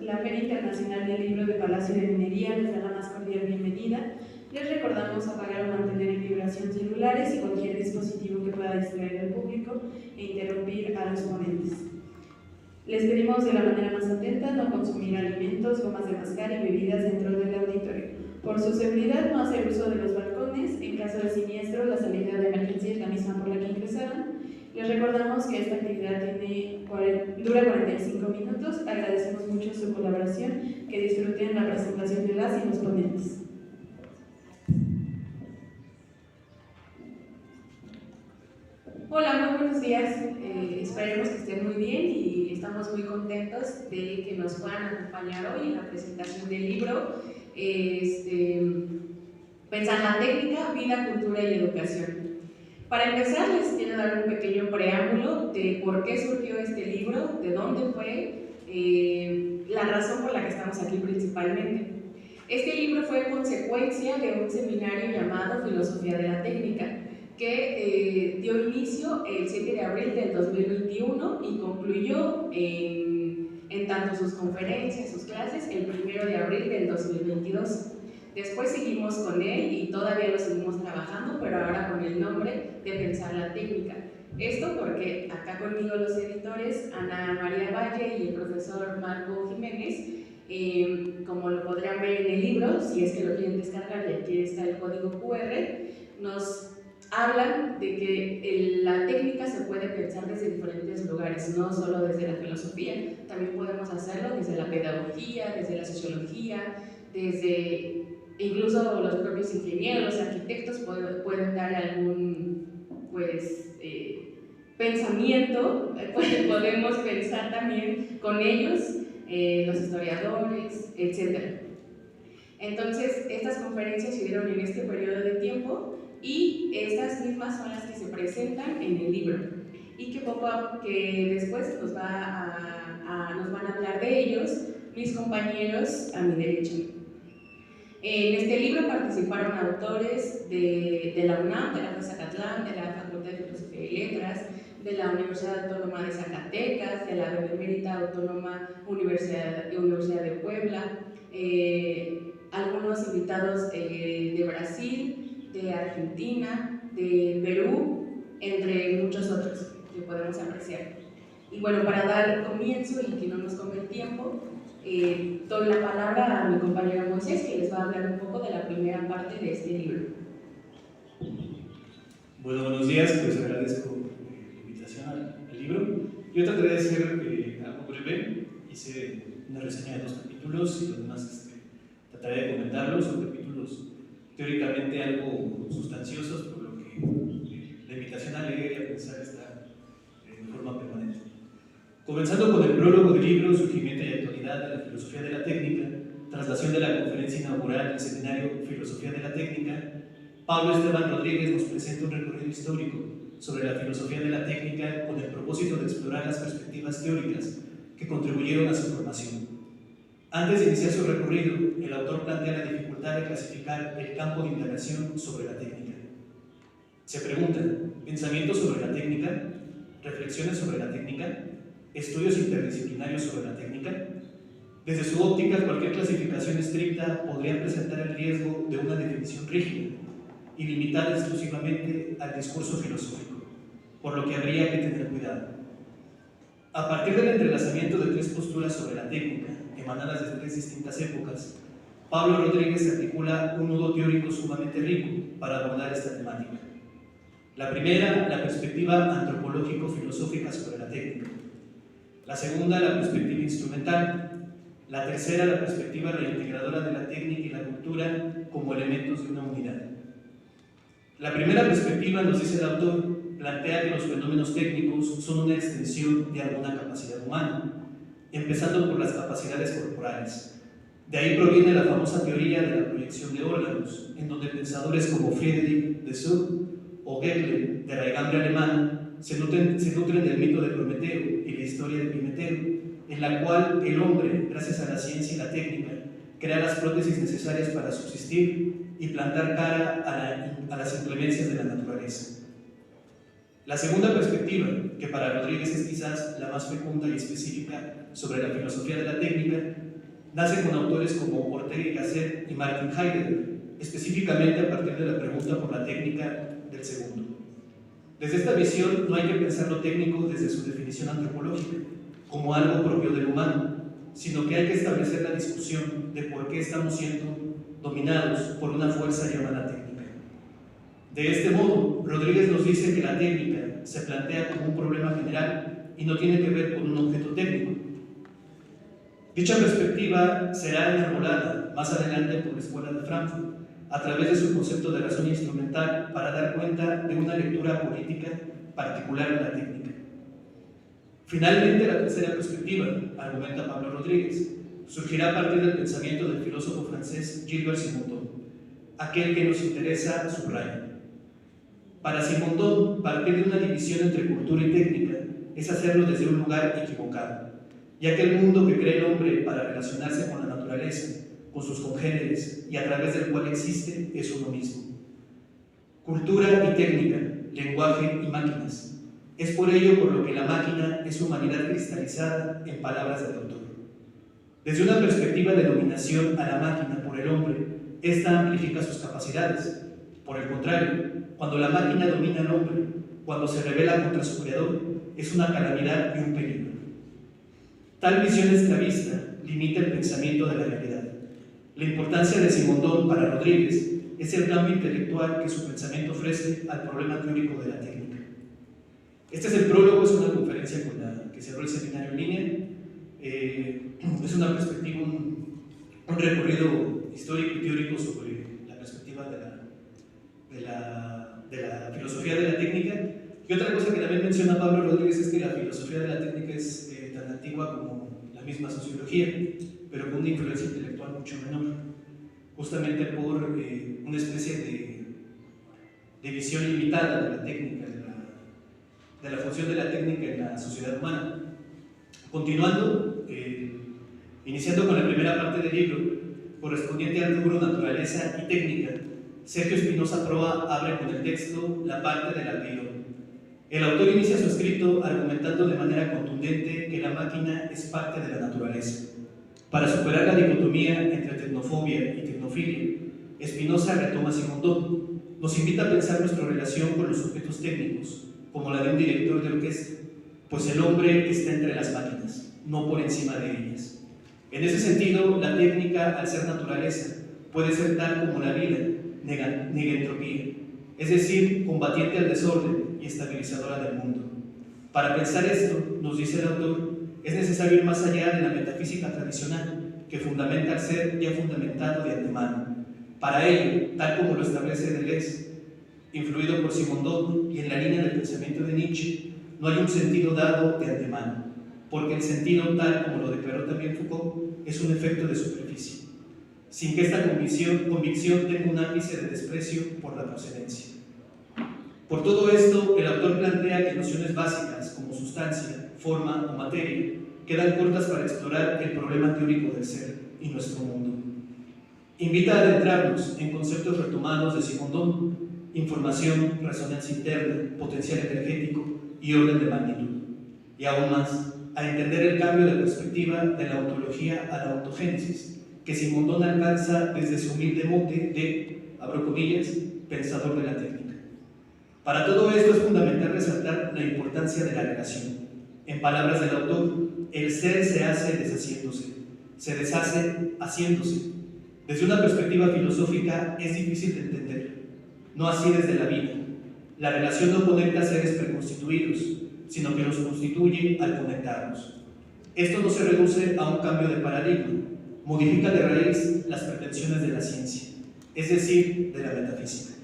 la Feria Internacional del Libro de Palacio de Minería les da la más cordial bienvenida. Les recordamos apagar o mantener en vibración celulares y cualquier dispositivo que pueda distraer al público e interrumpir a los ponentes. Les pedimos de la manera más atenta no consumir alimentos, gomas de mascar y bebidas dentro del auditorio. Por su seguridad, no hacer uso de los balcones. En caso de siniestro, la salida de emergencia es la misma por la que ingresaron. Les recordamos que esta actividad dura 45 minutos. Agradecemos mucho su colaboración. Que disfruten la presentación de las y los ponentes. Hola, muy buenos días. Esperemos que estén muy bien y estamos muy contentos de que nos puedan acompañar hoy en la presentación del libro Pensar la técnica, vida, cultura y educación. Para empezar, les quiero dar un pequeño preámbulo de por qué surgió este libro, de dónde fue, la razón por la que estamos aquí principalmente. Este libro fue consecuencia de un seminario llamado Filosofía de la Técnica, que dio inicio el 7 de abril del 2021 y concluyó en tanto sus conferencias, sus clases, el 1 de abril del 2022. Después seguimos con él y todavía lo seguimos trabajando, pero ahora con el nombre de Pensar la Técnica. Esto porque acá conmigo los editores, Ana María Valle y el profesor Marco Jiménez, como lo podrán ver en el libro, si es que lo quieren descargar, y aquí está el código QR, nos hablan de que la técnica se puede pensar desde diferentes lugares, no solo desde la filosofía, también podemos hacerlo desde la pedagogía, desde la sociología, desde incluso los propios ingenieros, los arquitectos pueden dar algún pensamiento, podemos pensar también con ellos, los historiadores, etc. Entonces, estas conferencias se dieron en este periodo de tiempo y estas mismas son las que se presentan en el libro y que después nos van a hablar de ellos mis compañeros a mi derecha. En este libro participaron autores de la UNAM, de la FES Zacatlán, de la Facultad de Filosofía y Letras, de la Universidad Autónoma de Zacatecas, de la Benemérita Autónoma Universidad de Puebla, algunos invitados de Brasil, de Argentina, de Perú, entre muchos otros que podemos apreciar. Y bueno, para dar comienzo y que no nos come el tiempo, doy la palabra a mi compañero Moisés, que les va a hablar un poco de la primera parte de este libro. Bueno, buenos días, pues agradezco la invitación al libro. Yo trataré de ser algo breve. Hice una reseña de 2 capítulos y los demás trataré de comentarlos. Son capítulos teóricamente algo sustanciosos, por lo que la invitación a leer y a pensar está de forma permanente. Comenzando con el prólogo del libro, Surgimiento y actualidad de la filosofía de la técnica, traslación de la conferencia inaugural del seminario Filosofía de la técnica, Pablo Esteban Rodríguez nos presenta un recorrido histórico sobre la filosofía de la técnica con el propósito de explorar las perspectivas teóricas que contribuyeron a su formación. Antes de iniciar su recorrido, el autor plantea la dificultad de clasificar el campo de indagación sobre la técnica. Se preguntan: ¿pensamientos sobre la técnica? ¿Reflexiones sobre la técnica? ¿Estudios interdisciplinarios sobre la técnica? Desde su óptica, cualquier clasificación estricta podría presentar el riesgo de una definición rígida y limitada exclusivamente al discurso filosófico, por lo que habría que tener cuidado. A partir del entrelazamiento de 3 posturas sobre la técnica, emanadas de 3 distintas épocas, Pablo Rodríguez articula un nudo teórico sumamente rico para abordar esta temática. La primera, la perspectiva antropológico-filosófica sobre la técnica. La segunda, la perspectiva instrumental. La tercera, la perspectiva reintegradora de la técnica y la cultura como elementos de una unidad. La primera perspectiva, nos dice el autor, plantea que los fenómenos técnicos son una extensión de alguna capacidad humana, empezando por las capacidades corporales. De ahí proviene la famosa teoría de la proyección de órganos, en donde pensadores como Friedrich de Sud o Goethe, de raigambre alemana, se nutren del mito de Prometeo y la historia de Epimeteo, en la cual el hombre, gracias a la ciencia y la técnica, crea las prótesis necesarias para subsistir y plantar cara a las inclemencias de la naturaleza. La segunda perspectiva, que para Rodríguez es quizás la más fecunda y específica sobre la filosofía de la técnica, nace con autores como Ortega y Gasset y Martin Heidegger, específicamente a partir de la pregunta por la técnica del segundo. Desde esta visión no hay que pensar lo técnico desde su definición antropológica, como algo propio del humano, sino que hay que establecer la discusión de por qué estamos siendo dominados por una fuerza llamada técnica. De este modo, Rodríguez nos dice que la técnica se plantea como un problema general y no tiene que ver con un objeto técnico. Dicha perspectiva será enarbolada más adelante por la Escuela de Frankfurt, a través de su concepto de razón instrumental para dar cuenta de una lectura política particular de la técnica. Finalmente, la tercera perspectiva, argumenta Pablo Rodríguez, surgirá a partir del pensamiento del filósofo francés Gilbert Simondon, aquel que nos interesa subraya. Para Simondon, partir de una división entre cultura y técnica es hacerlo desde un lugar equivocado, ya que el mundo que cree el hombre para relacionarse con la naturaleza, con sus congéneres y a través del cual existe es uno mismo. Cultura y técnica, lenguaje y máquinas. Es por ello por lo que la máquina es humanidad cristalizada en palabras del autor. Desde una perspectiva de dominación a la máquina por el hombre, esta amplifica sus capacidades. Por el contrario, cuando la máquina domina al hombre, cuando se rebela contra su creador, es una calamidad y un peligro. Tal visión esclavista limita el pensamiento de la realidad. La importancia de Simondon para Rodríguez es el cambio intelectual que su pensamiento ofrece al problema teórico de la técnica. Este es el prólogo, es una conferencia con la que cerró el seminario en línea. Es una perspectiva, un recorrido histórico y teórico sobre la perspectiva de la filosofía de la técnica. Y otra cosa que también menciona Pablo Rodríguez es que la filosofía de la técnica es tan antigua como la misma sociología, pero con una influencia intelectual mucho menor, justamente por una especie de visión limitada de la técnica, de la función de la técnica en la sociedad humana. Continuando, iniciando con la primera parte del libro, correspondiente al rubro naturaleza y técnica, Sergio Espinosa Proa abre con el texto la parte del aldeirón. El autor inicia su escrito argumentando de manera contundente que la máquina es parte de la naturaleza. Para superar la dicotomía entre tecnofobia y tecnofilia, Espinosa retoma a Simondon. Nos invita a pensar nuestra relación con los objetos técnicos, como la de un director de orquesta, pues el hombre está entre las máquinas, no por encima de ellas. En ese sentido, la técnica, al ser naturaleza, puede ser tal como la vida, negentropía, es decir, combatiente al desorden y estabilizadora del mundo. Para pensar esto, nos dice el autor, es necesario ir más allá de la metafísica tradicional, que fundamenta al ser ya fundamentado de antemano. Para ello, tal como lo establece Deleuze, influido por Simondon y en la línea del pensamiento de Nietzsche, no hay un sentido dado de antemano, porque el sentido, tal como lo declaró también Foucault, es un efecto de superficie, sin que esta convicción tenga un ápice de desprecio por la procedencia. Por todo esto, el autor plantea que nociones básicas como sustancia, forma o materia quedan cortas para explorar el problema teórico del ser y nuestro mundo. Invita a adentrarnos en conceptos retomados de Simondon: información, resonancia interna, potencial energético y orden de magnitud. Y aún más, a entender el cambio de perspectiva de la ontología a la ontogénesis, que Simondon alcanza desde su humilde mote de, abro comillas, pensador de la técnica. Para todo esto es fundamental resaltar la importancia de la relación. En palabras del autor, el ser se hace deshaciéndose, se deshace haciéndose. Desde una perspectiva filosófica es difícil de entender, no así desde la vida. La relación no conecta seres preconstituidos, sino que los constituye al conectarlos. Esto no se reduce a un cambio de paradigma, modifica de raíz las pretensiones de la ciencia, es decir, de la metafísica.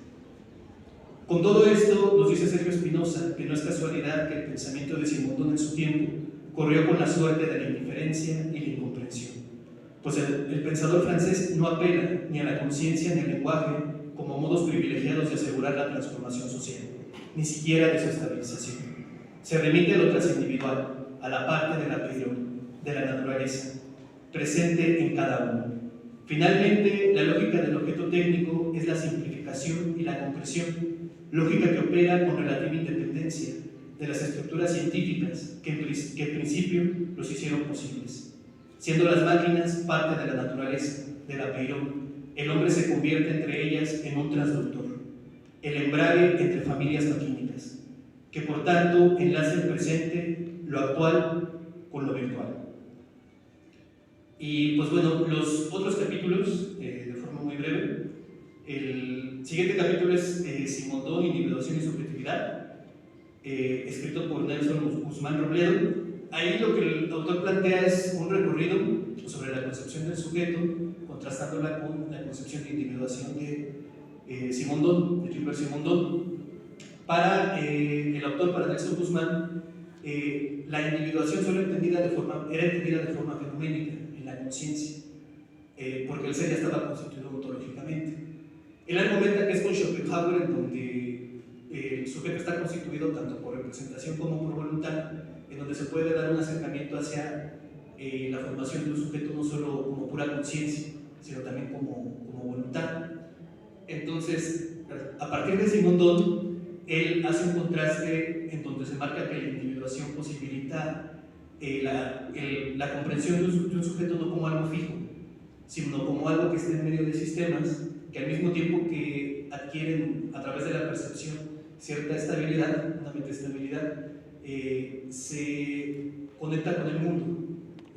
Con todo esto, nos dice Sergio Espinosa que no es casualidad que el pensamiento de Simondon en su tiempo corrió con la suerte de la indiferencia y la incomprensión, pues el pensador francés no apela ni a la conciencia ni al lenguaje como modos privilegiados de asegurar la transformación social, ni siquiera de su estabilización. Se remite a lo transindividual, a la parte del aldeirón, de la naturaleza, presente en cada uno. Finalmente, la lógica del objeto técnico es la simplificación y la concreción, lógica que opera con relativa independencia de las estructuras científicas que en principio los hicieron posibles. Siendo las máquinas parte de la naturaleza, del apeiron, el hombre se convierte entre ellas en un transductor, el embrague entre familias maquínicas, que por tanto enlaza el presente, lo actual, con lo virtual. Y pues bueno, los otros capítulos, de forma muy breve, el siguiente capítulo es Simondón, individuación y subjetividad, escrito por Nelson Guzmán Robledo. Ahí lo que el autor plantea es un recorrido sobre la concepción del sujeto, contrastándola con la concepción de individuación de Simondón, de Gilbert Simondón. Para el autor, para Nelson Guzmán, la individuación era entendida de forma fenoménica, en la conciencia, porque el ser ya estaba constituido ontológicamente. Él argumenta que es con Schopenhauer en donde el sujeto está constituido tanto por representación como por voluntad, en donde se puede dar un acercamiento hacia la formación de un sujeto no solo como pura conciencia, sino también como voluntad. Entonces, a partir de Simondón, él hace un contraste en donde se marca que la individuación posibilita la comprensión de un sujeto no como algo fijo, sino como algo que esté en medio de sistemas que al mismo tiempo que adquieren a través de la percepción cierta estabilidad, una metaestabilidad, se conecta con el mundo,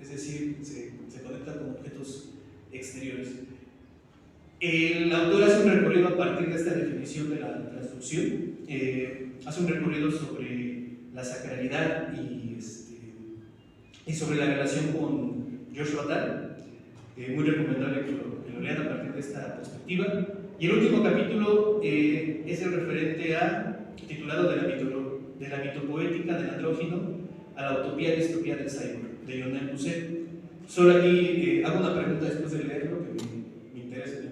es decir, se conecta con objetos exteriores. El autor hace un recorrido a partir de esta definición de la transducción, hace un recorrido sobre la sacralidad y sobre la relación con Joshua Tal, muy recomendable que lo lean a partir de esta perspectiva. Y el último capítulo es el referente titulado de la mitopoética del andrógino a la utopía y distopía del cyborg, de Lionel Doucet. Solo aquí hago una pregunta después de leerlo que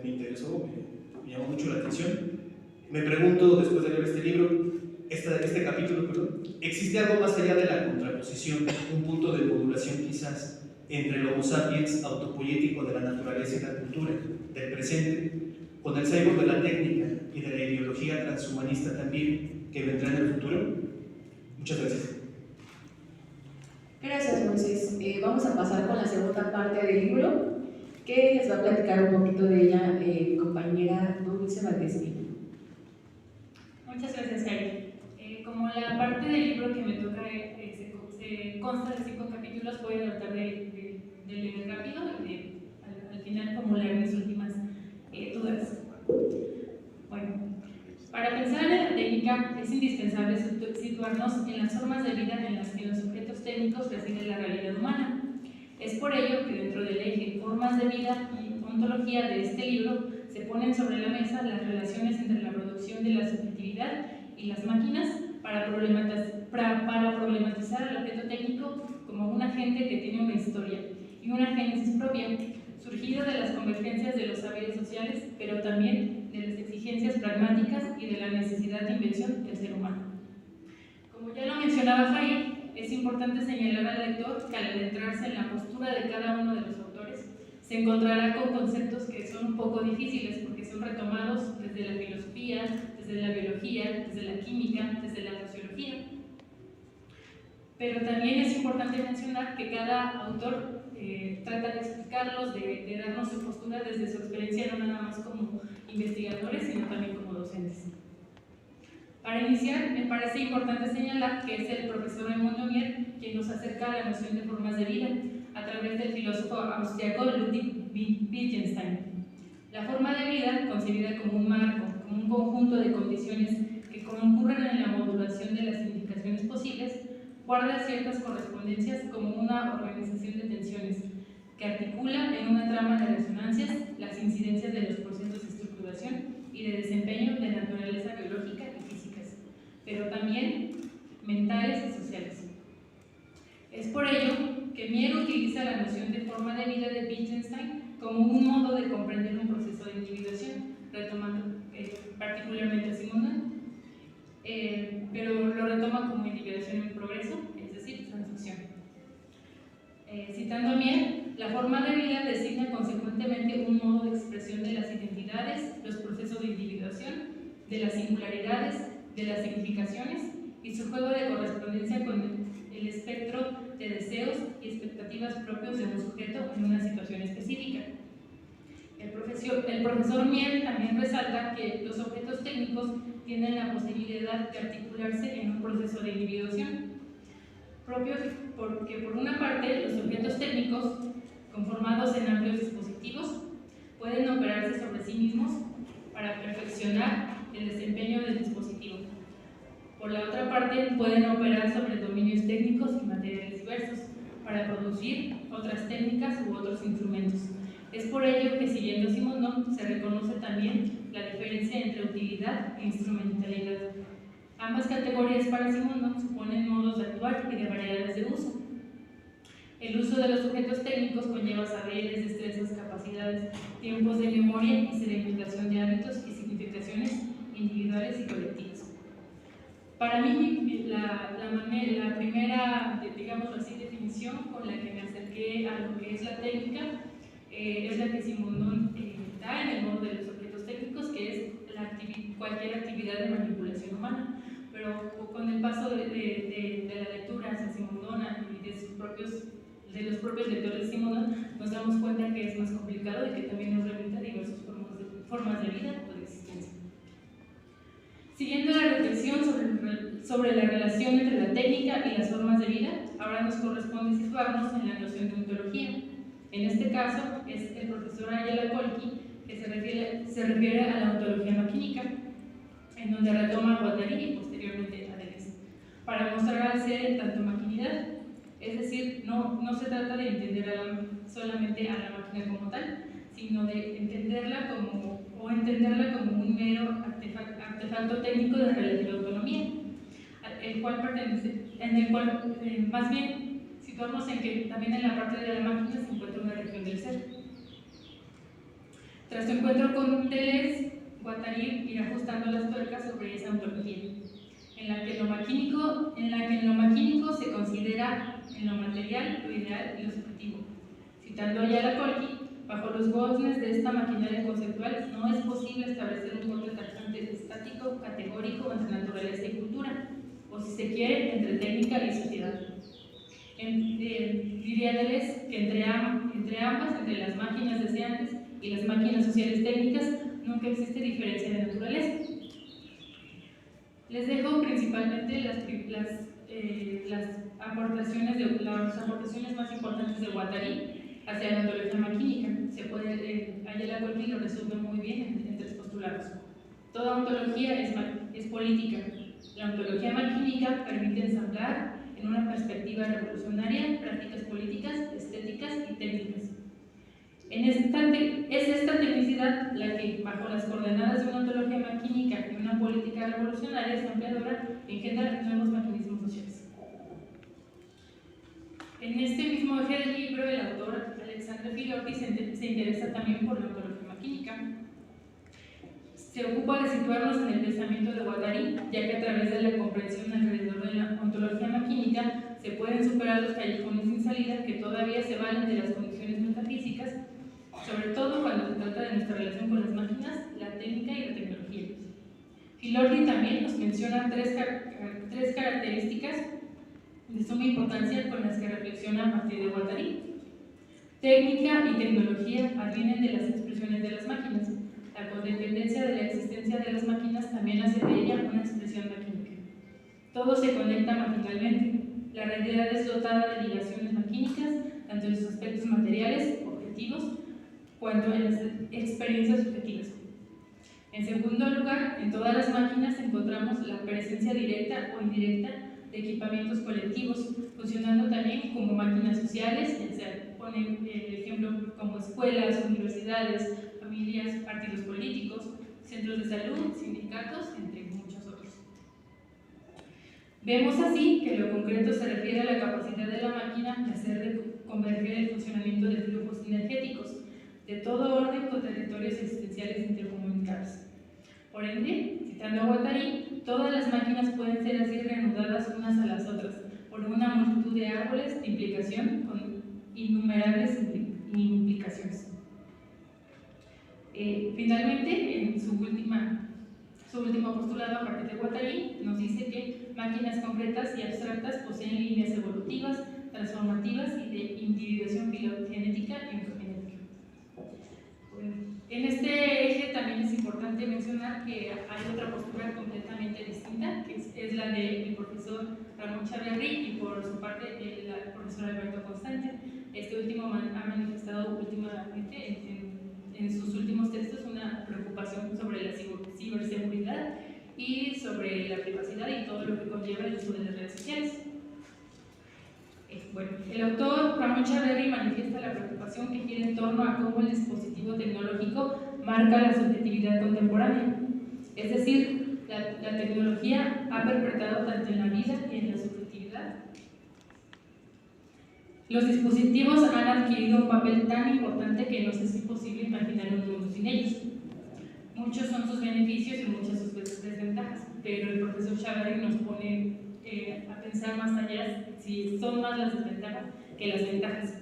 me interesó, me llamó mucho la atención. Me pregunto, después de leer este libro, este capítulo, perdón, ¿existe algo más allá de la contraposición, un punto de modulación quizás entre el Homo sapiens autopoético de la naturaleza y la cultura, del presente, con el cyborg de la técnica y de la ideología transhumanista también, que vendrá en el futuro? Muchas gracias. Gracias, Moisés. Vamos a pasar con la segunda parte del libro, que les va a platicar un poquito de ella mi compañera Dulce Valdesmino. Muchas gracias, Jair. Como la parte del libro que me toca se consta de 5 capítulos, voy a tratar de leer rápido y al final formular mis últimas dudas. Bueno, para pensar en la técnica es indispensable situarnos en las formas de vida en las que los objetos técnicos reside la realidad humana. Es por ello que dentro del eje formas de vida y ontología de este libro se ponen sobre la mesa las relaciones entre la producción de la subjetividad y las máquinas para problematizar al objeto técnico como un agente que tiene una historia y una génesis propia, surgido de las convergencias de los saberes sociales, pero también de las exigencias pragmáticas y de la necesidad de invención del ser humano. Como ya lo mencionaba Jair, es importante señalar al lector que al adentrarse en la postura de cada uno de los autores, se encontrará con conceptos que son un poco difíciles porque son retomados desde la filosofía, desde la biología, desde la química, desde la sociología. Pero también es importante mencionar que cada autor trata de explicarlos, de darnos su postura desde su experiencia, no nada más como investigadores, sino también como docentes. Para iniciar, me parece importante señalar que es el profesor Raymond Lumière quien nos acerca a la noción de formas de vida a través del filósofo austriaco Ludwig Wittgenstein. La forma de vida, concebida como un marco, como un conjunto de condiciones que concurren en la modulación de las indicaciones posibles, guarda ciertas correspondencias como una organización de tensiones que articula en una trama de resonancias las incidencias de los procesos de estructuración y de desempeño de naturaleza biológica y físicas, pero también mentales y sociales. Es por ello que Mier utiliza la noción de forma de vida de Wittgenstein como un modo de comprender un proceso de individuación, retomando particularmente a Simondon, pero lo retoma como individuación en progreso, es decir, transducción. Citando a Mier, la forma de vida designa consecuentemente un modo de expresión de las identidades, los procesos de individuación, de las singularidades, de las significaciones y su juego de correspondencia con el espectro de deseos y expectativas propios de un sujeto en una situación específica. El profesor Miel también resalta que los objetos técnicos tienen la posibilidad de articularse en un proceso de individuación, propio porque por una parte los objetos técnicos, conformados en amplios dispositivos, pueden operarse sobre sí mismos para perfeccionar el desempeño del dispositivo. Por la otra parte, pueden operar sobre dominios técnicos y materiales diversos para producir otras técnicas u otros instrumentos. Es por ello que, siguiendo Simondon, se reconoce también la diferencia entre utilidad e instrumentalidad. Ambas categorías para Simondon suponen modos de actuar y de variedades de uso. El uso de los objetos técnicos conlleva saberes, destrezas, capacidades, tiempos de memoria y sedimentación de hábitos y significaciones individuales y colectivas. Para mí, la primera, digamos así, definición con la que me acerqué a lo que es la técnica es la que Simondon da en el modo de los objetos técnicos, que es cualquier actividad de manipulación humana. Pero con el paso de la lectura hacia Simondon y de los propios lectores de Simondon, nos damos cuenta que es más complicado y que también nos remite a diversas formas de vida o de existencia. Siguiendo la reflexión sobre la relación entre la técnica y las formas de vida, ahora nos corresponde situarnos en la noción de ontología. En este caso, es el profesor Ayala Colqui que se refiere a la ontología maquínica, en donde retoma a Guattari y posteriormente a Deleuze, para mostrar al ser tanto maquinidad, es decir, no se trata de entender solamente a la máquina como tal, sino de entenderla como un mero artefacto técnico de relativa autonomía, en el cual más bien situarnos en que también en la parte de la máquina se encuentra una región del ser. Tras su encuentro con Deleuze, Guattari irá ajustando las tuercas sobre esa ontología, en la que en lo maquínico se considera en lo material, lo ideal y lo subjetivo. Citando a Ayala Colqui, bajo los goznes de esta maquinaria conceptual no es posible establecer un corte taxante estático, categórico entre naturaleza y cultura, o si se quiere, entre técnica y sociedad. Diría Deleuze que entre ambas, entre las máquinas deseantes y las máquinas sociales técnicas, nunca existe diferencia de naturaleza. Les dejo principalmente las aportaciones más importantes de Guattari hacia la ontología maquínica. Ayala Colqui lo resume muy bien en 3 postulados. Toda ontología es política. La ontología maquínica permite ensamblar en una perspectiva revolucionaria prácticas políticas, estéticas y técnicas. Es esta tecnicidad la que, bajo las coordenadas de una ontología maquínica y una política revolucionaria ampliadora, engendra nuevos mecanismos sociales. En este mismo eje del libro, el autor Alexandre Filordi se interesa también por la ontología maquínica. Se ocupa de situarnos en el pensamiento de Guattari, ya que a través de la comprensión alrededor de la ontología maquínica se pueden superar los callejones sin salida que todavía se valen de las condiciones metafísicas, sobre todo cuando se trata de nuestra relación con las máquinas, la técnica y la tecnología. Filordi también nos menciona tres características de suma importancia con las que reflexiona a partir de Guattari. Técnica y tecnología advienen de las expresiones de las máquinas. La codependencia de la existencia de las máquinas también hace de ella una expresión maquínica. Todo se conecta maquinalmente. La realidad es dotada de ligaciones maquínicas, tanto en sus aspectos materiales, objetivos, cuanto en las experiencias subjetivas. En segundo lugar, en todas las máquinas encontramos la presencia directa o indirecta de equipamientos colectivos, funcionando también como máquinas sociales, ponen el ejemplo como escuelas, universidades, familias, partidos políticos, centros de salud, sindicatos, entre muchos otros. Vemos así que lo concreto se refiere a la capacidad de la máquina de hacer converger el funcionamiento de flujos energéticos de todo orden con territorios existenciales intercomunicables. Por ende, citando a Guattari, todas las máquinas pueden ser así reanudadas unas a las otras por una multitud de árboles de implicación con innumerables implicaciones. Finalmente, en su último postulado a partir de Guattari, nos dice que máquinas concretas y abstractas poseen líneas evolutivas, transformativas y de individuación filogenética y ontogenética. Bueno, en este eje también es importante mencionar que hay otra postura completamente distinta, que es la del profesor Ramón Chaverri y por su parte el profesor Alberto Constante. Este último ha manifestado últimamente en sus últimos textos una preocupación sobre la ciberseguridad y sobre la privacidad y todo lo que conlleva el uso de las redes sociales. Bueno, el autor Ramón Chaverri manifiesta la preocupación que gira en torno a cómo el dispositivo tecnológico marca la subjetividad contemporánea. Es decir, la tecnología ha perpetrado tanto en la vida y en la subjetividad. Los dispositivos han adquirido un papel tan importante que nos es imposible imaginar un mundo sin ellos. Muchos son sus beneficios y muchas sus desventajas, pero el profesor Chaverri nos pone a pensar más allá si son más las desventajas que las ventajas.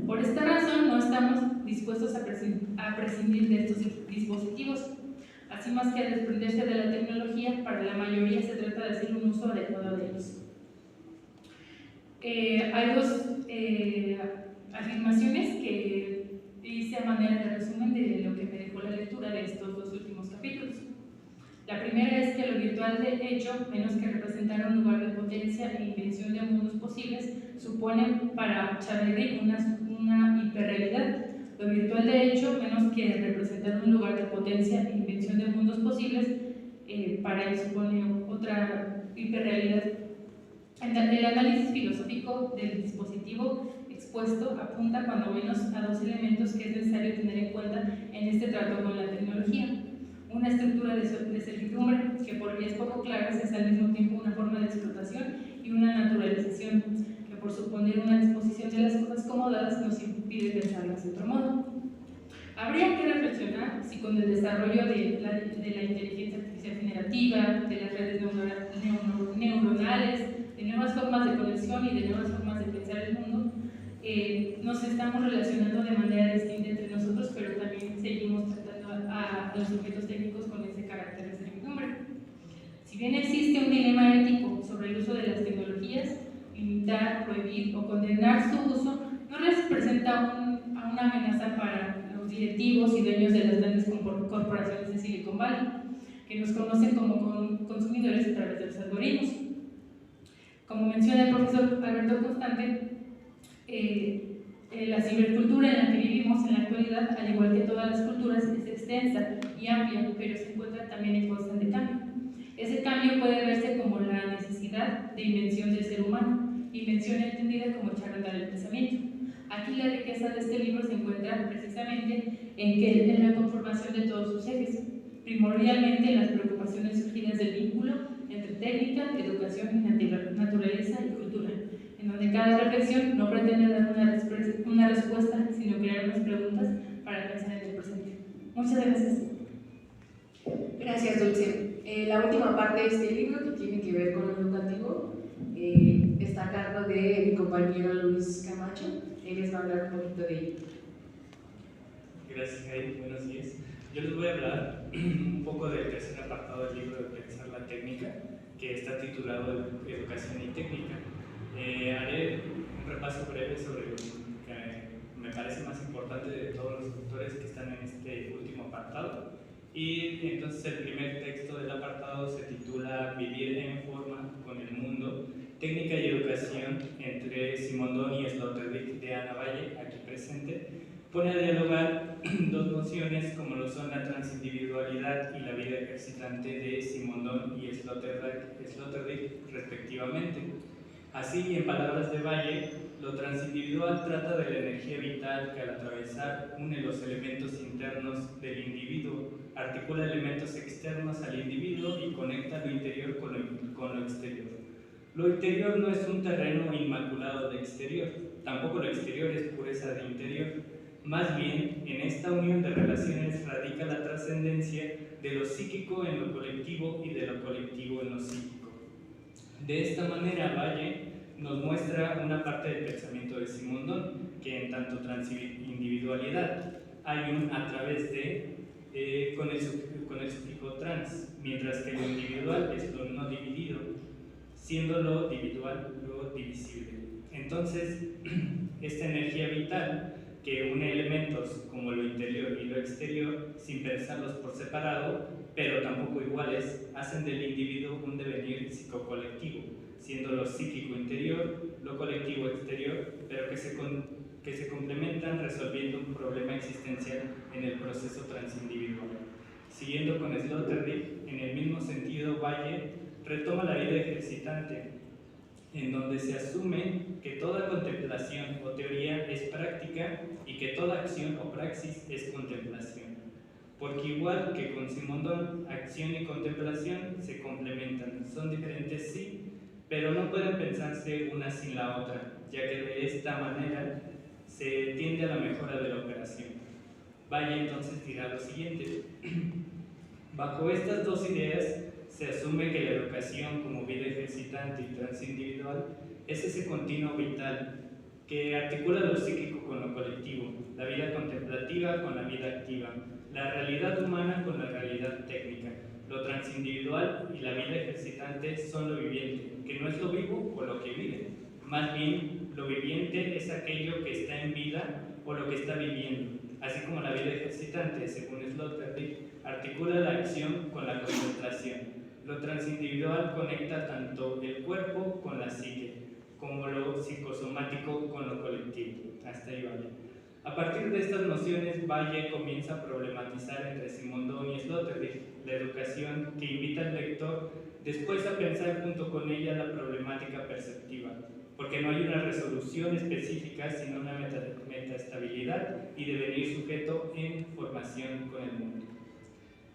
Por esta razón no estamos dispuestos a prescindir de estos dispositivos, así más que a desprenderse de la tecnología. Para la mayoría se trata de hacer un uso adecuado de ellos. Hay dos afirmaciones que hice a manera de resumen de lo que me dejó la lectura de estos dos últimos capítulos. La primera es que lo virtual, de hecho, menos que representar un lugar de potencia e invención de mundos posibles, supone para Chaverri una hiperrealidad. Lo virtual, de hecho, menos que representar un lugar de potencia e invención de mundos posibles, para él supone otra hiperrealidad. El análisis filosófico del dispositivo expuesto apunta cuando menos a dos elementos que es necesario tener en cuenta en este trato con la tecnología. Una estructura de servidumbre que por vías poco claras es al mismo tiempo una forma de explotación y una naturalización que por suponer una disposición de las cosas como dadas nos impide pensarlas de otro modo. Habría que reflexionar si con el desarrollo de la inteligencia artificial generativa, de las redes neuronales, de nuevas formas de conexión y de nuevas formas de pensar el mundo, nos estamos relacionando de manera distinta entre nosotros, pero también seguimos tratando a los sujetos técnicos con ese carácter de servidumbre. Si bien existe un dilema ético sobre el uso de las tecnologías, limitar, prohibir o condenar su uso no representa una amenaza para los directivos y dueños de las grandes corporaciones de Silicon Valley, que nos conocen como consumidores a través de los algoritmos. Como menciona el profesor Alberto Constante, la cibercultura en la que vivimos en la actualidad, al igual que todas las culturas, es extensa y amplia, pero se encuentra también en constante cambio. Ese cambio puede verse como la necesidad de invención del ser humano, invención entendida como echar a andar el pensamiento. Aquí la riqueza de este libro se encuentra precisamente en la conformación de todos sus ejes, primordialmente en las preocupaciones surgidas del vínculo entre técnica, educación y naturaleza y cultura, en donde cada reflexión no pretende dar una respuesta, sino crear unas preguntas para pensar en el presente. Muchas gracias. Gracias, Dulce. La última parte de este libro, que tiene que ver con lo educativo, está a cargo de mi compañero Luis Camacho. Él les va a hablar un poquito de ello. Gracias, Heidi. Buenos días. Yo les voy a hablar un poco del tercer apartado del libro de Pensar la Técnica, que está titulado Educación y Técnica. Haré un repaso breve sobre lo que me parece más importante de todos los autores que están en este último apartado. Y entonces el primer texto del apartado se titula Vivir en forma con el mundo, técnica y educación, entre Simondon y Sloterdijk, de Ana Valle, aquí presente. Pone a dialogar dos nociones como lo son la transindividualidad y la vida ejercitante de Simondon y Sloterdijk respectivamente. Así, en palabras de Valle, lo transindividual trata de la energía vital que al atravesar une los elementos internos del individuo, articula elementos externos al individuo y conecta lo interior con lo exterior. Lo interior no es un terreno inmaculado de exterior, tampoco lo exterior es pureza de interior. Más bien, en esta unión de relaciones radica la trascendencia de lo psíquico en lo colectivo y de lo colectivo en lo psíquico. De esta manera, Valle nos muestra una parte del pensamiento de Simondon, que en tanto transindividualidad hay un a través de con el sufijo trans, mientras que lo individual es lo no dividido, siendo lo individual lo divisible. Entonces, esta energía vital que une elementos como lo interior y lo exterior sin pensarlos por separado, pero tampoco iguales, hacen del individuo un devenir psicocolectivo, siendo lo psíquico interior, lo colectivo exterior, pero que se complementan resolviendo un problema existencial en el proceso transindividual. Siguiendo con Sloterdijk, en el mismo sentido, Valle retoma la vida ejercitante, en donde se asume que toda contemplación o teoría es práctica y que toda acción o praxis es contemplación. Porque igual que con Simondon, acción y contemplación se complementan, son diferentes sí, pero no pueden pensarse una sin la otra, ya que de esta manera se tiende a la mejora de la operación. Valle entonces dirá lo siguiente: bajo estas dos ideas se asume que la educación como vida ejercitante y transindividual es ese continuo vital que articula lo psíquico con lo colectivo, la vida contemplativa con la vida activa, la realidad humana con la realidad técnica. Lo transindividual y la vida ejercitante son lo viviente, que no es lo vivo o lo que vive. Más bien, lo viviente es aquello que está en vida o lo que está viviendo. Así como la vida ejercitante, según Sloterdijk, articula la acción con la contemplación. Lo transindividual conecta tanto el cuerpo con la psique, como lo psicosomático con lo colectivo. Hasta ahí vale. A partir de estas nociones, Valle comienza a problematizar entre Simondon y Sloterdijk la educación que invita al lector después a pensar junto con ella la problemática perceptiva, porque no hay una resolución específica, sino una metaestabilidad y devenir sujeto en formación con el mundo.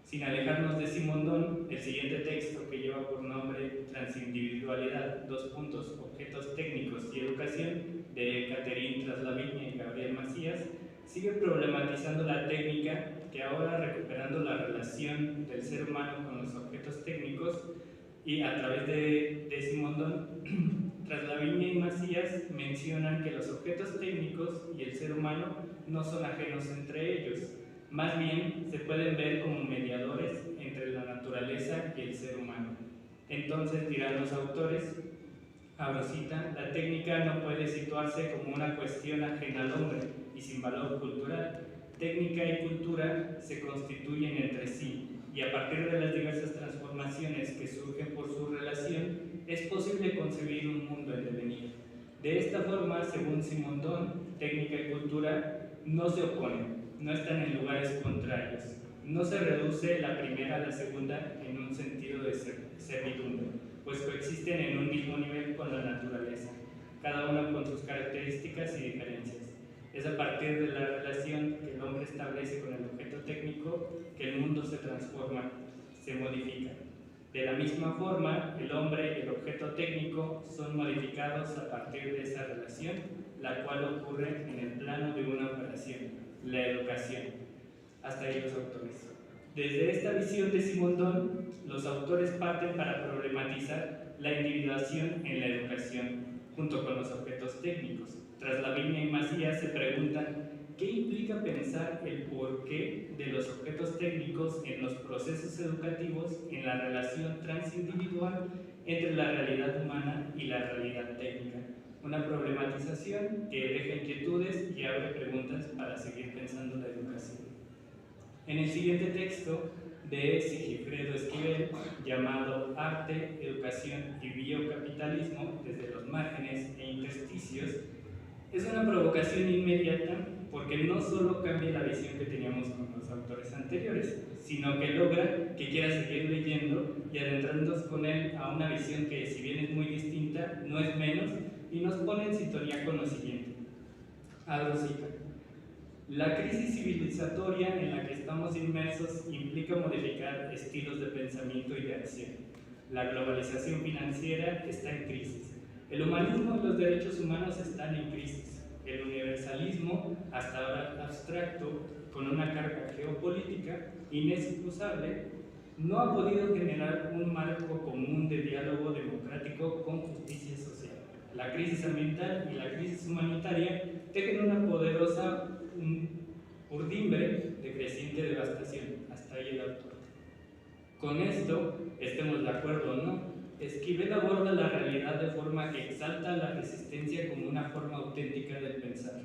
Sin alejarnos de Simondon, el siguiente texto, que lleva por nombre Transindividualidad, objetos técnicos y educación, de Catherine Traslaviña y Gabriel Macías, sigue problematizando la técnica, que ahora recuperando la relación del ser humano con los objetos técnicos, y a través de Simondon, Traslaviña y Macías mencionan que los objetos técnicos y el ser humano no son ajenos entre ellos. Más bien, se pueden ver como mediadores entre la naturaleza y el ser humano. Entonces, dirán los autores, abro cita, la técnica no puede situarse como una cuestión ajena al hombre y sin valor cultural. Técnica y cultura se constituyen entre sí, y a partir de las diversas transformaciones que surgen por su relación, es posible concebir un mundo en devenir. De esta forma, según Simondon, técnica y cultura no se oponen, no están en lugares contrarios. No se reduce la primera a la segunda en un sentido de servidumbre, pues coexisten en un mismo nivel con la naturaleza, cada una con sus características y diferencias. Es a partir de la relación que el hombre establece con el objeto técnico que el mundo se transforma, se modifica. De la misma forma, el hombre y el objeto técnico son modificados a partir de esa relación, la cual ocurre en el plano de una operación, la educación. Hasta ahí los autores. Desde esta visión de Simondon, los autores parten para problematizar la individuación en la educación, junto con los objetos técnicos. Traslaviña y Macías se preguntan qué implica pensar el porqué de los objetos técnicos en los procesos educativos en la relación transindividual entre la realidad humana y la realidad técnica. Una problematización que deja inquietudes y abre preguntas para seguir pensando la educación. En el siguiente texto de Sigifredo Esquivel, llamado Arte, Educación y Biocapitalismo desde los márgenes e intersticios, es una provocación inmediata porque no solo cambia la visión que teníamos con los autores anteriores, sino que logra que quiera seguir leyendo y adentrándonos con él a una visión que, si bien es muy distinta, no es menos, y nos pone en sintonía con lo siguiente. Abro cita. La crisis civilizatoria en la que estamos inmersos implica modificar estilos de pensamiento y de acción. La globalización financiera está en crisis. El humanismo y los derechos humanos están en crisis. El universalismo, hasta ahora abstracto, con una carga geopolítica inexcusable, no ha podido generar un marco común de diálogo democrático con justicia social. La crisis ambiental y la crisis humanitaria tejen una poderosa urdimbre de creciente devastación. Hasta ahí el autor. Con esto, estemos de acuerdo o no, Esquivel aborda la realidad de forma que exalta la resistencia como una forma auténtica del pensar,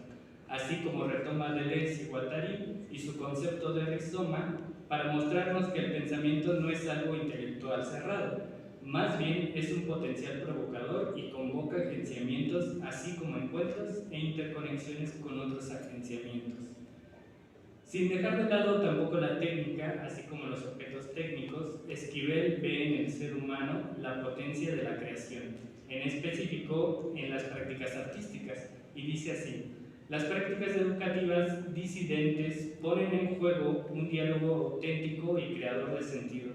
así como retoma Deleuze y Guattari y su concepto de rizoma para mostrarnos que el pensamiento no es algo intelectual cerrado, más bien es un potencial provocador y convoca agenciamientos, así como encuentros e interconexiones con otros agenciamientos. Sin dejar de lado tampoco la técnica, así como los objetos técnicos, Esquivel ve en el ser humano la potencia de la creación, en específico en las prácticas artísticas, y dice así: las prácticas educativas disidentes ponen en juego un diálogo auténtico y creador de sentido.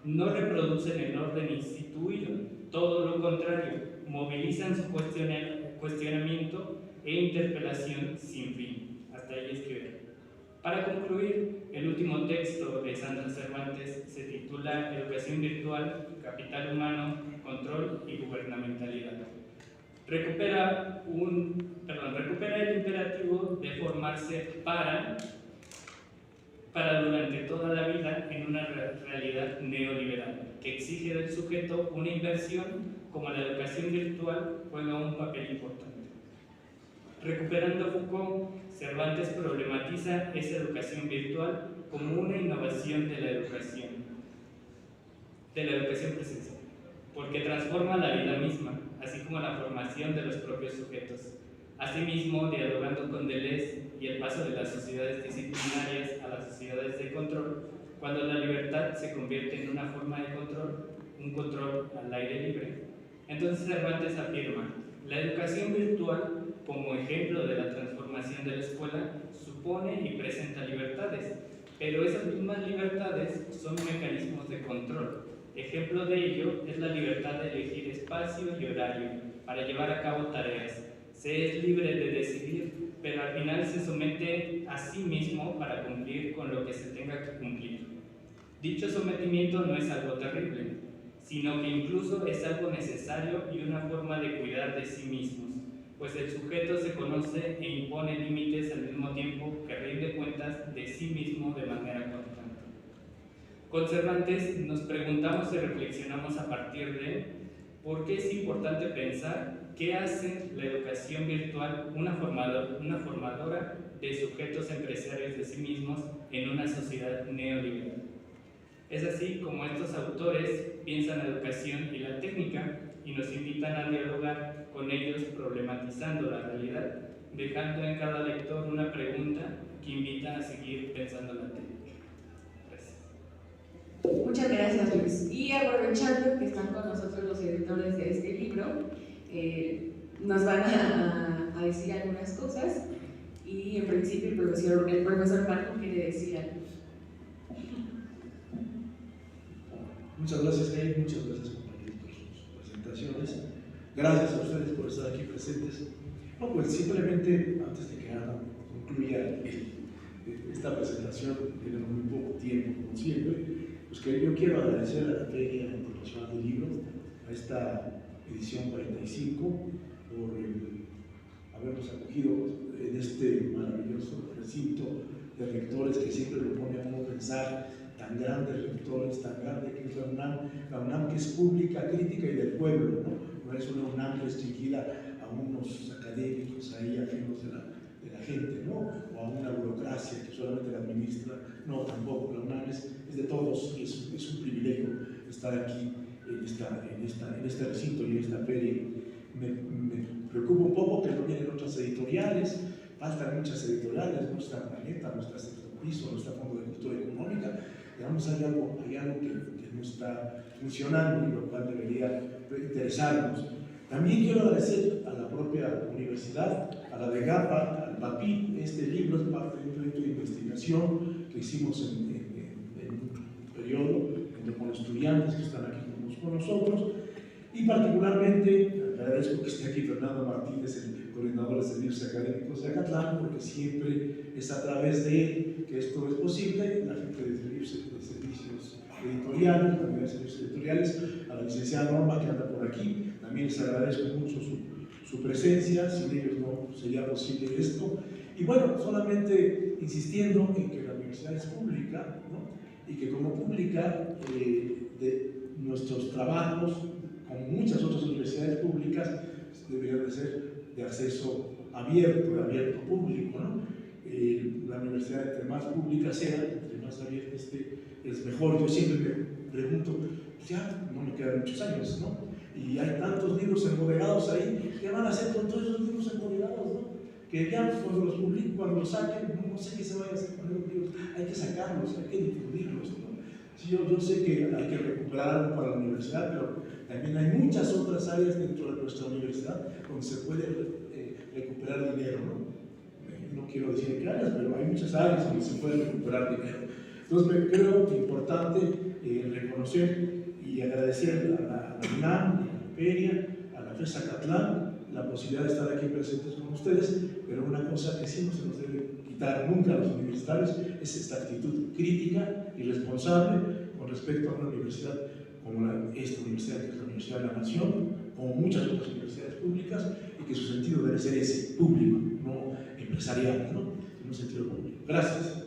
No reproducen el orden instituido, todo lo contrario, movilizan su cuestionamiento e interpelación sin fin. Hasta ahí Esquivel. Para concluir, el último texto de Sandra Cervantes se titula Educación virtual, capital humano, control y gubernamentalidad. Recupera el imperativo de formarse para durante toda la vida en una realidad neoliberal que exige del sujeto una inversión como la educación virtual juega un papel importante. Recuperando Foucault, Cervantes problematiza esa educación virtual como una innovación de la educación presencial, porque transforma la vida misma, así como la formación de los propios sujetos. Asimismo, dialogando con Deleuze y el paso de las sociedades disciplinarias a las sociedades de control, cuando la libertad se convierte en una forma de control, un control al aire libre. Entonces Cervantes afirma: la educación virtual, como ejemplo de la transformación de la escuela, supone y presenta libertades, pero esas mismas libertades son mecanismos de control. Ejemplo de ello es la libertad de elegir espacio y horario para llevar a cabo tareas. Se es libre de decidir, pero al final se somete a sí mismo para cumplir con lo que se tenga que cumplir. Dicho sometimiento no es algo terrible, sino que incluso es algo necesario y una forma de cuidar de sí mismos, pues el sujeto se conoce e impone límites al mismo tiempo que rinde cuentas de sí mismo de manera constante. Con Cervantes nos preguntamos y reflexionamos a partir de por qué es importante pensar qué hace la educación virtual una formadora de sujetos empresarios de sí mismos en una sociedad neoliberal. Es así como estos autores piensan la educación y la técnica y nos invitan a dialogar con ellos problematizando la realidad, dejando en cada lector una pregunta que invita a seguir pensando la técnica. Gracias. Muchas gracias, Luis. Y aprovechando que están con nosotros los editores de este libro, nos van a decir algunas cosas y en principio el profesor Marco quiere decir algo. Muchas gracias, Jaime, muchas gracias, compañeros, por sus presentaciones. Gracias a ustedes por estar aquí presentes. No, pues simplemente, antes de que Ana concluya esta presentación, tiene muy poco tiempo, como siempre, pues que yo quiero agradecer a la Feria Internacional del Libro, a esta edición 45, por habernos acogido en este maravilloso recinto de rectores que siempre lo pone a uno a pensar, tan grandes rectores, tan grande que es la UNAM que es pública, crítica y del pueblo, no es una UNAM restringida a unos académicos ahí ajenos de la gente, ¿no? O a una burocracia que solamente la administra, no, tampoco, la UNAM es de todos, es un privilegio estar aquí en este recinto y en esta feria. Me preocupa un poco que no vienen otras editoriales, faltan muchas editoriales, no está Planeta, no está Sexto Piso, no está Fondo de Cultura Económica, digamos, hay algo que no está funcionando y lo cual debería interesarnos. También quiero agradecer a la propia universidad, a la de GAPA, al PAPI. Este libro es parte de un proyecto de investigación que hicimos en un periodo con estudiantes que están aquí con nosotros, y particularmente agradezco que esté aquí Fernando Martínez, el coordinador de servicios académicos de Acatlán, porque siempre es a través de él que esto es posible. La gente de servicios editoriales, también de servicios editoriales, a la licenciada Norma que anda por aquí, también les agradezco mucho su presencia, sin ellos no sería posible esto. Y bueno, solamente insistiendo en que la universidad es pública, ¿no? Y que como pública de nuestros trabajos como muchas otras universidades públicas, deberían de ser de acceso abierto, de abierto público, ¿no? La universidad, entre más pública sea, entre más abierta esté, es mejor. Yo siempre me pregunto, pues ya no me quedan muchos años, ¿no? Y hay tantos libros embodegados ahí, ¿qué van a hacer con todos esos libros embodegados, no? Que ya cuando los publiquen, cuando los saquen, no sé qué se vaya a hacer con los libros, hay que sacarlos, hay que difundirlos, ¿no? Sí, yo sé que hay que recuperar algo para la universidad, pero también hay muchas otras áreas dentro de nuestra universidad donde se puede recuperar dinero, ¿no? No quiero decir que áreas, pero hay muchas áreas donde se puede recuperar dinero. Entonces, creo que es importante reconocer y agradecer a la UNAM, a la Imperia, a la FES Zacatlán, la posibilidad de estar aquí presentes con ustedes, pero una cosa que sí no se nos debe quitar nunca a los universitarios es esta actitud crítica y responsable con respecto a una universidad como esta universidad, que es la Universidad de la Nación, como muchas otras universidades públicas, y que su sentido debe ser ese, público, no empresarial, ¿no? En un sentido público. Gracias.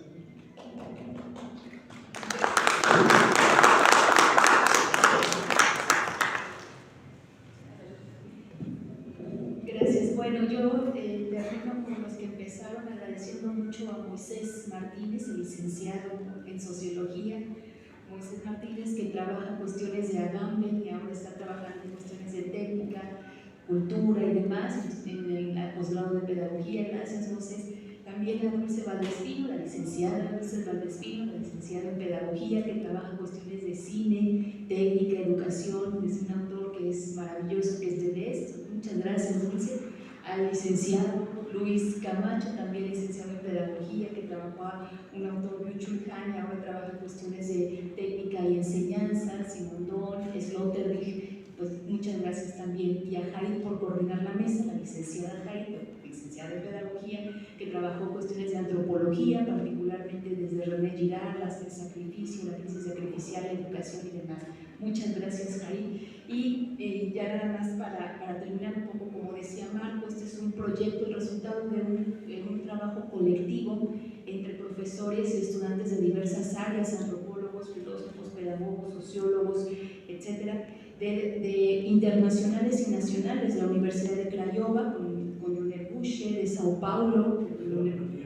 Gracias. Bueno, yo termino con los que empezaron agradeciendo mucho a Moisés Martínez, el licenciado en Sociología. Moisés Martínez, que trabaja cuestiones de Agamben y ahora está trabajando en cuestiones de técnica, cultura y demás, en el posgrado de Pedagogía. Gracias, Moisés. También a Dulce Valdespino, la licenciada Dulce Valdespino, la licenciada en Pedagogía, que trabaja en cuestiones de cine, técnica, educación. Es un autor que es maravilloso, que es de Deleuze. Muchas gracias, Dulce. Al licenciado Luis Camacho, también licenciado en Pedagogía, que trabajó un autor Byung-Chul Han, y ahora trabaja en cuestiones de técnica y enseñanza. Simondón, Sloterdijk, pues muchas gracias también. Y a Jari por coordinar la mesa, la licenciada Jari, licenciada en Pedagogía, que trabajó cuestiones de antropología, particularmente desde René Girard, el sacrificio, la crisis sacrificial, la educación y demás. Muchas gracias, Jari. Y ya nada más para terminar un poco, como decía Marco, este es un proyecto, el resultado de un trabajo colectivo entre profesores y estudiantes de diversas áreas, antropólogos, filósofos, pedagogos, sociólogos, etcétera, de internacionales y nacionales, de la Universidad de Craiova, con Leonel Busche, de Sao Paulo,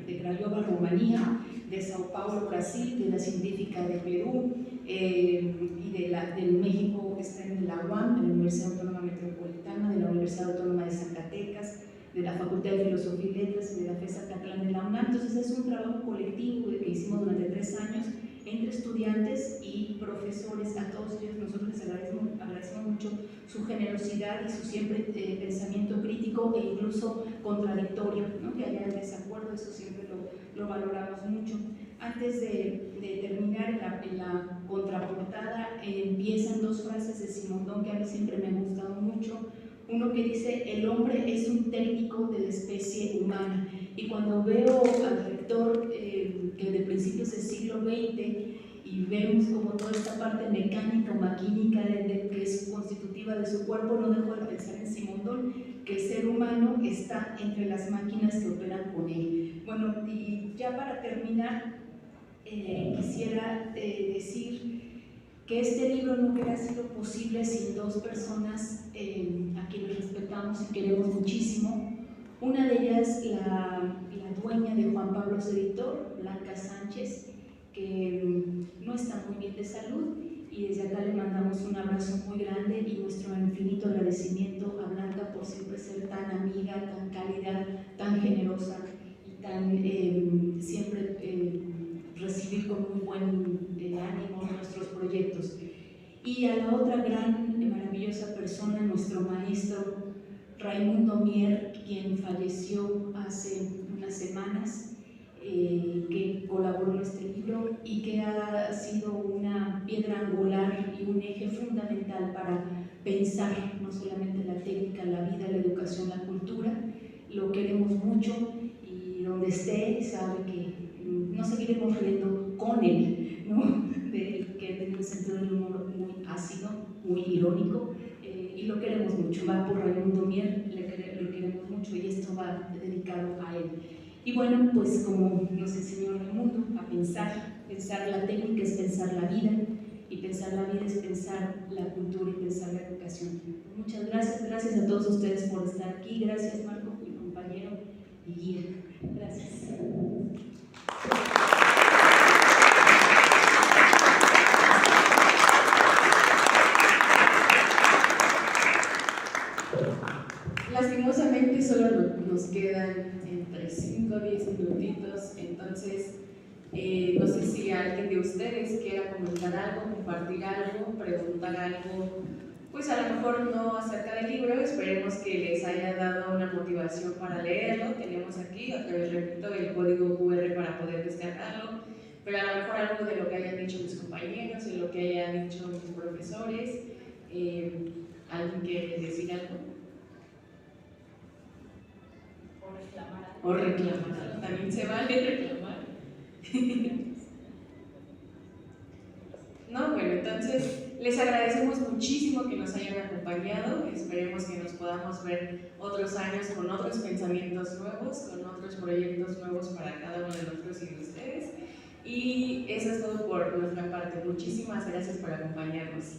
de Craiova, Rumanía, de Sao Paulo, Brasil, de la Científica de Perú, y del México, está en la UAM, de la Universidad Autónoma Metropolitana, de la Universidad Autónoma de Zacatecas, de la Facultad de Filosofía y Letras y de la FES Zacatlán de la UNAM. Entonces es un trabajo colectivo que hicimos durante 3 años entre estudiantes y profesores. A todos ellos nosotros les agradecemos mucho su generosidad y su siempre pensamiento crítico e incluso contradictorio, ¿no? Que haya desacuerdo, eso siempre lo valoramos mucho. Antes de terminar, en la contraportada empiezan 2 frases de Simondón que a mí siempre me han gustado mucho. Uno que dice: el hombre es un técnico de la especie humana. Y cuando veo al rector que de principios del siglo XX, y vemos como toda esta parte mecánica o maquínica que es constitutiva de su cuerpo, no dejo de pensar en Simondón, que el ser humano está entre las máquinas que operan con él. Bueno, y ya para terminar, quisiera decir que este libro no hubiera sido posible sin 2 personas a quienes respetamos y queremos muchísimo. Una de ellas, la dueña de Juan Pablos Editor, Blanca Sánchez, que no está muy bien de salud, y desde acá le mandamos un abrazo muy grande y nuestro infinito agradecimiento a Blanca por siempre ser tan amiga, tan cálida, tan generosa y tan siempre recibir con muy buen ánimo nuestros proyectos. Y a la otra gran y maravillosa persona, nuestro maestro Raimundo Mier, quien falleció hace unas semanas, que colaboró en este libro y que ha sido una piedra angular y un eje fundamental para pensar no solamente la técnica, la vida, la educación, la cultura. Lo queremos mucho y donde esté sabe que nos seguiremos riendo con él, ¿no? Que tiene un sentido del humor muy ácido, muy irónico, y lo queremos mucho. Va por Raimundo Mier, lo queremos mucho y esto va dedicado a él. Y bueno, pues como nos enseñó Raimundo, a pensar la técnica es pensar la vida, y pensar la vida es pensar la cultura y pensar la educación. Muchas gracias, gracias a todos ustedes por estar aquí, gracias Marco, mi compañero y guía. Gracias. Lastimosamente solo nos quedan entre 5 o 10 minutitos, entonces no sé si alguien de ustedes quiera comentar algo, compartir algo, preguntar algo, pues a lo mejor no acerca del libro, esperemos que les haya dado una motivación para leerlo. Tenemos aquí, les repito, el código QR para poder descargarlo, pero a lo mejor algo de lo que hayan dicho mis compañeros, de lo que hayan dicho mis profesores, ¿alguien quiere decir algo? O reclamar, también se vale reclamar. No, bueno, entonces les agradecemos muchísimo que nos hayan acompañado, esperemos que nos podamos ver otros años con otros pensamientos nuevos, con otros proyectos nuevos para cada uno de nosotros y de ustedes. Y eso es todo por nuestra parte, muchísimas gracias por acompañarnos.